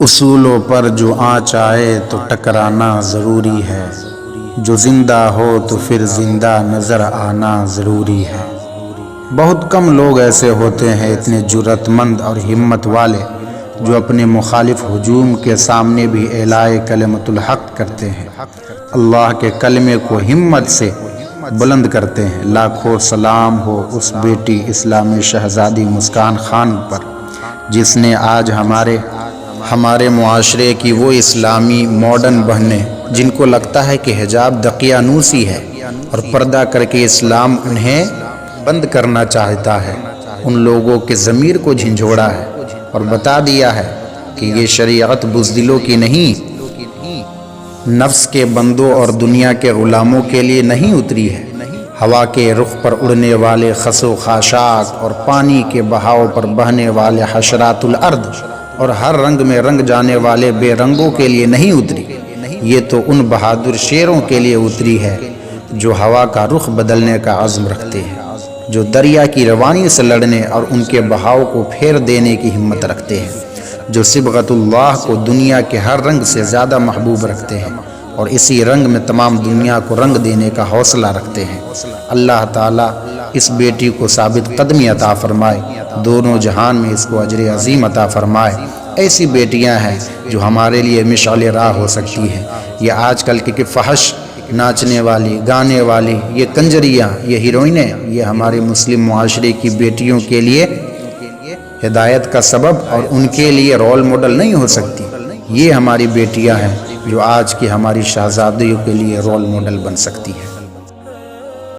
اصولوں پر جو آنچ آئے تو ٹکرانا ضروری ہے، جو زندہ ہو تو پھر زندہ نظر آنا ضروری ہے۔ بہت کم لوگ ایسے ہوتے ہیں اتنے جرأت مند اور ہمت والے جو اپنے مخالف ہجوم کے سامنے بھی اعلائے کلمۃ الحق کرتے ہیں، اللہ کے کلمے کو ہمت سے بلند کرتے ہیں۔ لاکھوں سلام ہو اس بیٹی اسلامی شہزادی مسکان خان پر، جس نے آج ہمارے معاشرے کی وہ اسلامی ماڈرن بہنیں جن کو لگتا ہے کہ حجاب دقیانوسی ہے اور پردہ کر کے اسلام انہیں بند کرنا چاہتا ہے، ان لوگوں کے ضمیر کو جھنجھوڑا ہے اور بتا دیا ہے کہ یہ شریعت بزدلوں کی نہیں، نفس کے بندوں اور دنیا کے غلاموں کے لیے نہیں اتری ہے۔ ہوا کے رخ پر اڑنے والے خس و خاشاک اور پانی کے بہاؤ پر بہنے والے حشرات الارض اور ہر رنگ میں رنگ جانے والے بے رنگوں کے لیے نہیں اتری، یہ تو ان بہادر شیروں کے لیے اتری ہے جو ہوا کا رخ بدلنے کا عزم رکھتے ہیں، جو دریا کی روانی سے لڑنے اور ان کے بہاؤ کو پھیر دینے کی ہمت رکھتے ہیں، جو صبغت اللہ کو دنیا کے ہر رنگ سے زیادہ محبوب رکھتے ہیں اور اسی رنگ میں تمام دنیا کو رنگ دینے کا حوصلہ رکھتے ہیں۔ اللہ تعالیٰ اس بیٹی کو ثابت قدمی عطا فرمائے، دونوں جہان میں اس کو اجر عظیم عطا فرمائے۔ ایسی بیٹیاں ہیں جو ہمارے لیے مشعل راہ ہو سکتی ہیں۔ یہ آج کل کے فحش ناچنے والی، گانے والی، یہ کنجریاں، یہ ہیروئنیں، یہ ہمارے مسلم معاشرے کی بیٹیوں کے لیے ہدایت کا سبب اور ان کے لیے رول ماڈل نہیں ہو سکتی۔ یہ ہماری بیٹیاں ہیں جو آج کی ہماری شہزادیوں کے لیے رول ماڈل بن سکتی ہیں۔